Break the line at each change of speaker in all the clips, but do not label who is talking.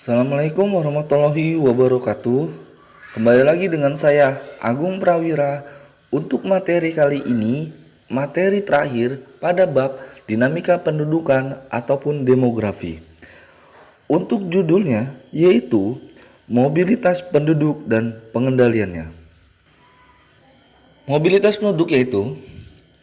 Assalamualaikum warahmatullahi wabarakatuh. Kembali lagi dengan saya Agung Prawira. Untuk materi kali ini, materi terakhir pada bab dinamika pendudukan ataupun demografi. Untuk judulnya yaitu mobilitas penduduk dan pengendaliannya. Mobilitas penduduk yaitu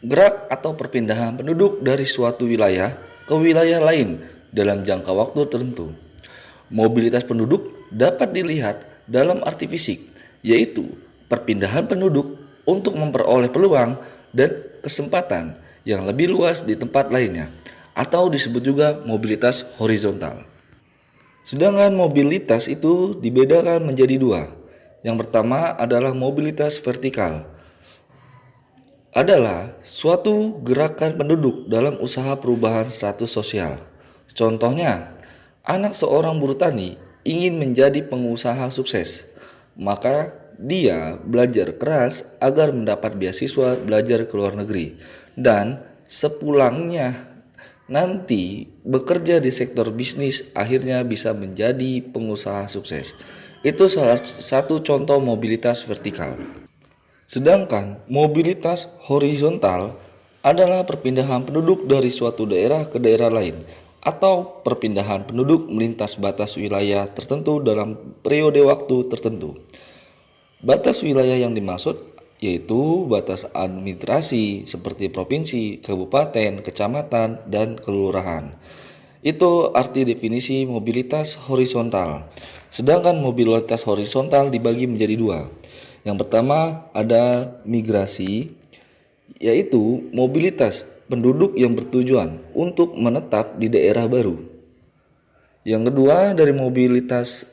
gerak atau perpindahan penduduk dari suatu wilayah ke wilayah lain dalam jangka waktu tertentu. Mobilitas penduduk dapat dilihat dalam arti fisik, yaitu perpindahan penduduk untuk memperoleh peluang dan kesempatan yang lebih luas di tempat lainnya, atau disebut juga mobilitas horizontal. Sedangkan mobilitas itu dibedakan menjadi dua. Yang pertama adalah mobilitas vertikal, adalah suatu gerakan penduduk dalam usaha perubahan status sosial. Contohnya, anak seorang buruh tani ingin menjadi pengusaha sukses, maka dia belajar keras agar mendapat beasiswa belajar ke luar negeri, dan sepulangnya nanti bekerja di sektor bisnis akhirnya bisa menjadi pengusaha sukses. Itu salah satu contoh mobilitas vertikal. Sedangkan mobilitas horizontal adalah perpindahan penduduk dari suatu daerah ke daerah lain, atau perpindahan penduduk melintas batas wilayah tertentu dalam periode waktu tertentu. Batas wilayah yang dimaksud yaitu batas administrasi seperti provinsi, kabupaten, kecamatan, dan kelurahan. Itu arti definisi mobilitas horizontal. Sedangkan mobilitas horizontal dibagi menjadi dua. Yang pertama ada migrasi, yaitu mobilitas penduduk yang bertujuan untuk menetap di daerah baru. Yang kedua dari mobilitas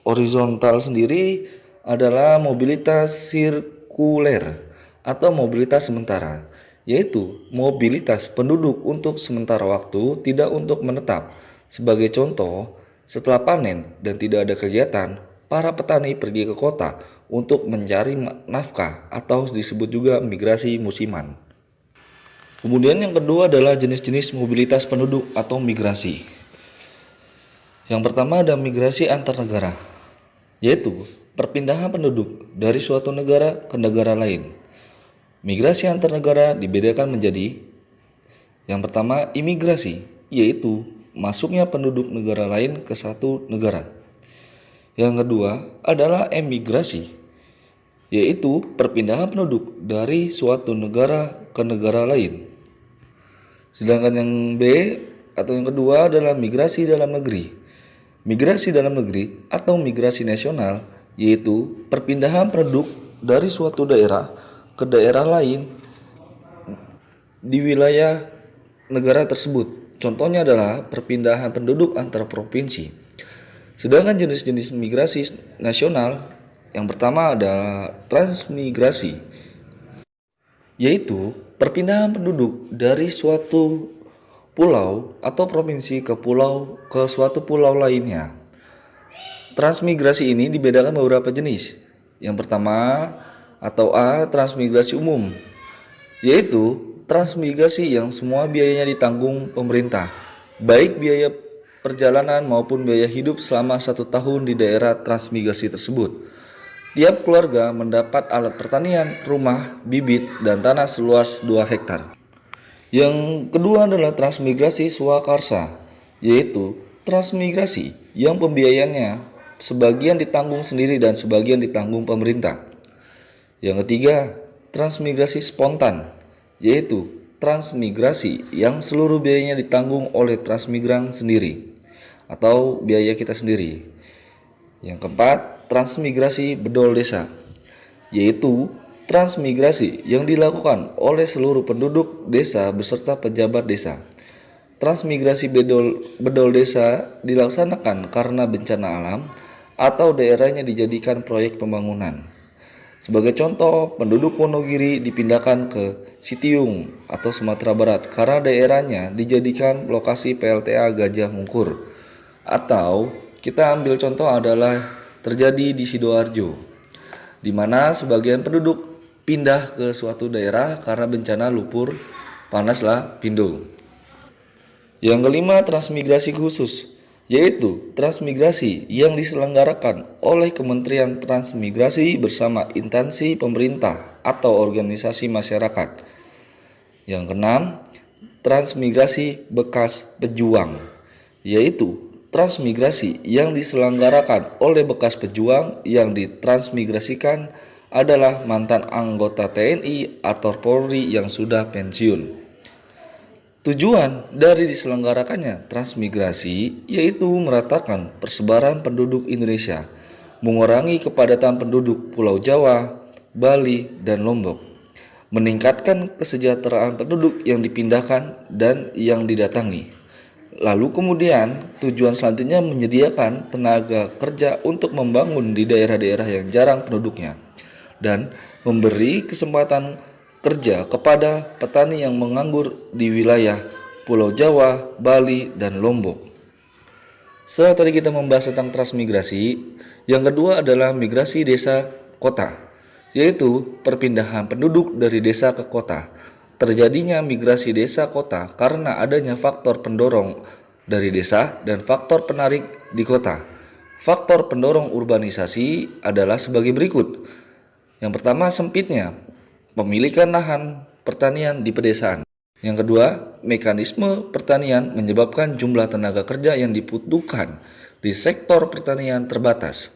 horizontal sendiri adalah mobilitas sirkuler atau mobilitas sementara, yaitu mobilitas penduduk untuk sementara waktu, tidak untuk menetap. Sebagai contoh, setelah panen dan tidak ada kegiatan, para petani pergi ke kota untuk mencari nafkah atau disebut juga migrasi musiman. Kemudian yang kedua adalah jenis-jenis mobilitas penduduk atau migrasi. Yang pertama ada migrasi antar negara, yaitu perpindahan penduduk dari suatu negara ke negara lain. Migrasi antar negara dibedakan menjadi yang pertama imigrasi, yaitu masuknya penduduk negara lain ke satu negara. Yang kedua adalah emigrasi, yaitu perpindahan penduduk dari suatu negara ke negara lain. Sedangkan yang B atau yang kedua adalah migrasi dalam negeri. Migrasi dalam negeri atau migrasi nasional, yaitu perpindahan penduduk dari suatu daerah ke daerah lain di wilayah negara tersebut. Contohnya adalah perpindahan penduduk antar provinsi. Sedangkan jenis-jenis migrasi nasional, yang pertama ada transmigrasi, yaitu perpindahan penduduk dari suatu pulau atau provinsi ke suatu pulau lainnya. Transmigrasi ini dibedakan beberapa jenis. Yang pertama atau A, transmigrasi umum, yaitu transmigrasi yang semua biayanya ditanggung pemerintah, baik biaya perjalanan maupun biaya hidup selama 1 tahun di daerah transmigrasi tersebut. Tiap keluarga mendapat alat pertanian, rumah, bibit, dan tanah seluas 2 hektar. Yang kedua adalah transmigrasi swakarsa, yaitu transmigrasi yang pembiayaannya sebagian ditanggung sendiri dan sebagian ditanggung pemerintah. Yang ketiga, transmigrasi spontan, yaitu transmigrasi yang seluruh biayanya ditanggung oleh transmigran sendiri atau biaya kita sendiri. Yang keempat, transmigrasi bedol desa, yaitu transmigrasi yang dilakukan oleh seluruh penduduk desa beserta pejabat desa. Transmigrasi bedol desa dilaksanakan karena bencana alam atau daerahnya dijadikan proyek pembangunan. Sebagai contoh, penduduk Wonogiri dipindahkan ke Sitiung atau Sumatera Barat karena daerahnya dijadikan lokasi PLTA Gajah Mungkur. Atau kita ambil contoh adalah terjadi di Sidoarjo, di mana sebagian penduduk pindah ke suatu daerah karena bencana lumpur panas Pindo. Yang kelima, transmigrasi khusus, yaitu transmigrasi yang diselenggarakan oleh Kementerian Transmigrasi bersama instansi pemerintah atau organisasi masyarakat. Yang keenam, transmigrasi bekas pejuang, yaitu transmigrasi yang diselenggarakan oleh bekas pejuang yang ditransmigrasikan adalah mantan anggota TNI atau Polri yang sudah pensiun. Tujuan dari diselenggarakannya transmigrasi yaitu meratakan persebaran penduduk Indonesia, mengurangi kepadatan penduduk Pulau Jawa, Bali, dan Lombok, meningkatkan kesejahteraan penduduk yang dipindahkan dan yang didatangi. Lalu kemudian tujuan selanjutnya menyediakan tenaga kerja untuk membangun di daerah-daerah yang jarang penduduknya dan memberi kesempatan kerja kepada petani yang menganggur di wilayah Pulau Jawa, Bali, dan Lombok. Setelah tadi kita membahas tentang transmigrasi, yang kedua adalah migrasi desa kota, yaitu perpindahan penduduk dari desa ke kota. Terjadinya migrasi desa kota karena adanya faktor pendorong dari desa dan faktor penarik di kota. Faktor pendorong urbanisasi adalah sebagai berikut. Yang pertama, sempitnya pemilikan lahan pertanian di pedesaan. Yang kedua, mekanisme pertanian menyebabkan jumlah tenaga kerja yang dibutuhkan di sektor pertanian terbatas.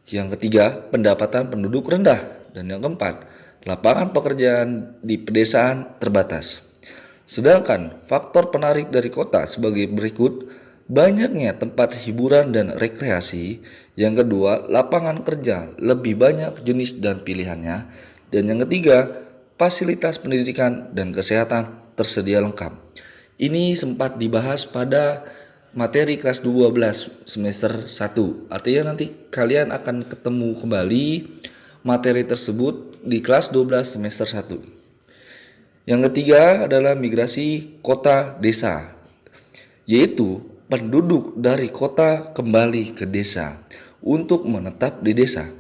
Yang ketiga, pendapatan penduduk rendah. Dan yang keempat, lapangan pekerjaan di pedesaan terbatas. Sedangkan faktor penarik dari kota sebagai berikut, banyaknya tempat hiburan dan rekreasi. Yang kedua, lapangan kerja lebih banyak jenis dan pilihannya. Dan yang ketiga, fasilitas pendidikan dan kesehatan tersedia lengkap. Ini sempat dibahas pada materi kelas 12 semester 1. Artinya nanti kalian akan ketemu kembali materi tersebut di kelas 12 semester 1. Yang ketiga adalah migrasi kota desa, yaitu penduduk dari kota kembali ke desa untuk menetap di desa.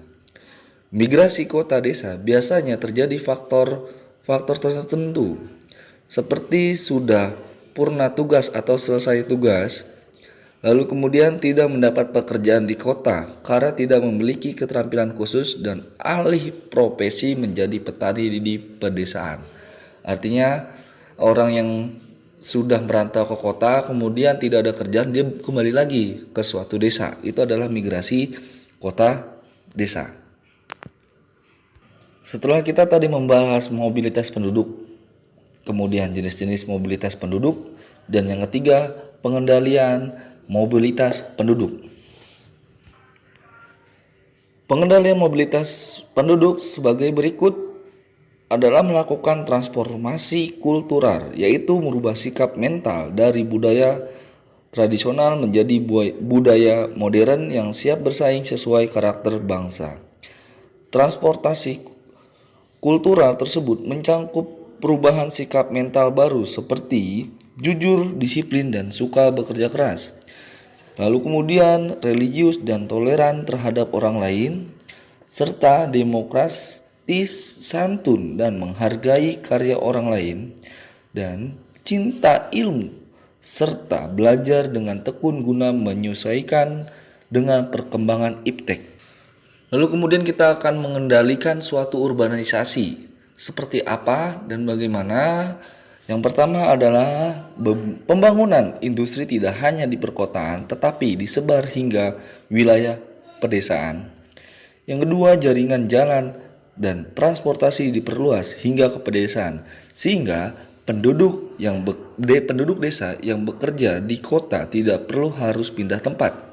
Migrasi kota desa biasanya terjadi faktor tertentu seperti sudah purna tugas atau selesai tugas, lalu kemudian tidak mendapat pekerjaan di kota karena tidak memiliki keterampilan khusus dan alih profesi menjadi petani di pedesaan. Artinya orang yang sudah merantau ke kota kemudian tidak ada kerjaan, dia kembali lagi ke suatu desa. Itu adalah migrasi kota desa. Setelah kita tadi membahas mobilitas penduduk, kemudian jenis-jenis mobilitas penduduk, dan yang ketiga pengendalian mobilitas penduduk. Pengendalian mobilitas penduduk sebagai berikut adalah melakukan transformasi kultural, yaitu merubah sikap mental dari budaya tradisional menjadi budaya modern yang siap bersaing sesuai karakter bangsa. Transportasi kultural tersebut mencangkup perubahan sikap mental baru seperti jujur, disiplin, dan suka bekerja keras. Lalu kemudian religius dan toleran terhadap orang lain, serta demokratis, santun, dan menghargai karya orang lain, dan cinta ilmu, serta belajar dengan tekun guna menyesuaikan dengan perkembangan iptek. Lalu kemudian kita akan mengendalikan suatu urbanisasi. Seperti apa dan bagaimana? Yang pertama adalah pembangunan industri tidak hanya di perkotaan tetapi disebar hingga wilayah pedesaan. Yang kedua, jaringan jalan dan transportasi diperluas hingga ke pedesaan sehingga penduduk desa yang bekerja di kota tidak perlu harus pindah tempat.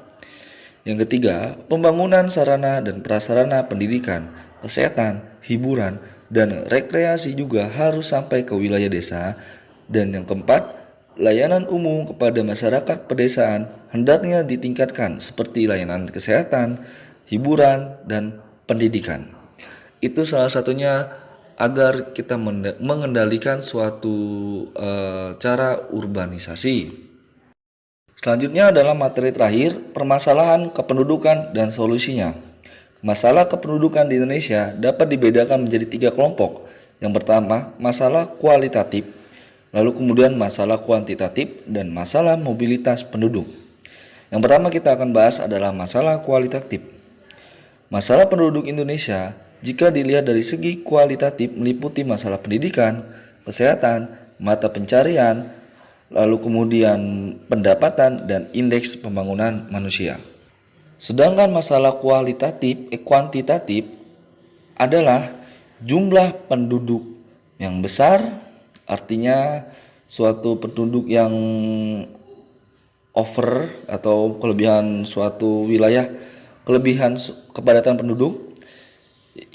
Yang ketiga, pembangunan sarana dan prasarana pendidikan, kesehatan, hiburan, dan rekreasi juga harus sampai ke wilayah desa. Dan yang keempat, layanan umum kepada masyarakat pedesaan hendaknya ditingkatkan seperti layanan kesehatan, hiburan, dan pendidikan. Itu salah satunya agar kita mengendalikan suatu cara urbanisasi. Selanjutnya adalah materi terakhir, permasalahan kependudukan dan solusinya. Masalah kependudukan di Indonesia dapat dibedakan menjadi 3 kelompok. Yang pertama, masalah kualitatif, lalu kemudian masalah kuantitatif, dan masalah mobilitas penduduk. Yang pertama kita akan bahas adalah masalah kualitatif. Masalah penduduk Indonesia jika dilihat dari segi kualitatif meliputi masalah pendidikan, kesehatan, mata pencarian, lalu kemudian pendapatan dan indeks pembangunan manusia. Sedangkan masalah kuantitatif adalah jumlah penduduk yang besar, artinya suatu penduduk yang over atau kelebihan suatu wilayah, kelebihan kepadatan penduduk.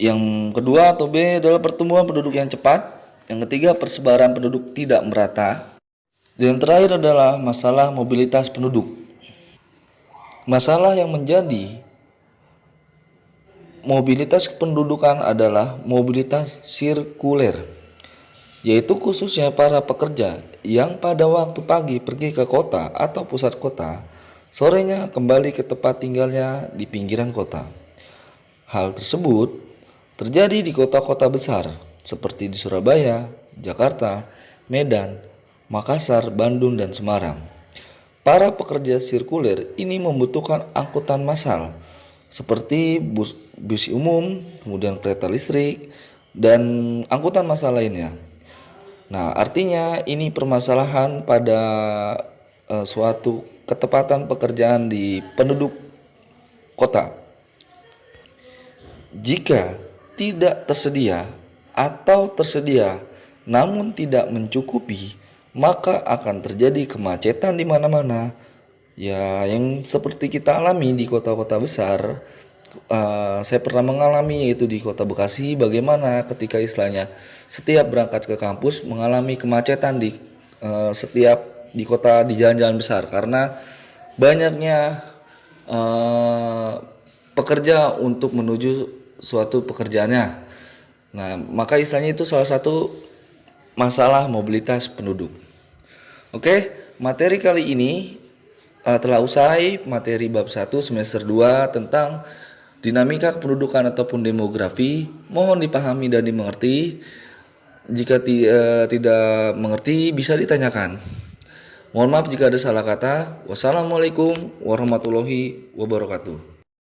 Yang kedua atau B adalah pertumbuhan penduduk yang cepat. Yang ketiga persebaran penduduk tidak merata. Dan yang terakhir adalah masalah mobilitas penduduk. Masalah yang menjadi mobilitas kependudukan adalah mobilitas sirkuler, yaitu khususnya para pekerja yang pada waktu pagi pergi ke kota atau pusat kota, sorenya kembali ke tempat tinggalnya di pinggiran kota. Hal tersebut terjadi di kota-kota besar seperti di Surabaya, Jakarta, Medan, Makassar, Bandung, dan Semarang. Para pekerja sirkuler ini membutuhkan angkutan massal seperti bus umum, kemudian kereta listrik, dan angkutan massal lainnya. Nah, artinya ini permasalahan pada suatu ketepatan pekerjaan di penduduk kota. Jika tidak tersedia atau tersedia namun tidak mencukupi, maka akan terjadi kemacetan di mana-mana. Ya, yang seperti kita alami di kota-kota besar. Saya pernah mengalami yaitu di kota Bekasi, bagaimana ketika istilahnya setiap berangkat ke kampus mengalami kemacetan di setiap di kota, di jalan-jalan besar karena banyaknya pekerja untuk menuju suatu pekerjaannya. Nah, maka istilahnya itu salah satu masalah mobilitas penduduk. Oke, materi kali ini telah usai, materi bab 1 semester 2 tentang dinamika kependudukan ataupun demografi. Mohon dipahami dan dimengerti. Jika tidak mengerti bisa ditanyakan. Mohon maaf jika ada salah kata. Wassalamualaikum warahmatullahi wabarakatuh.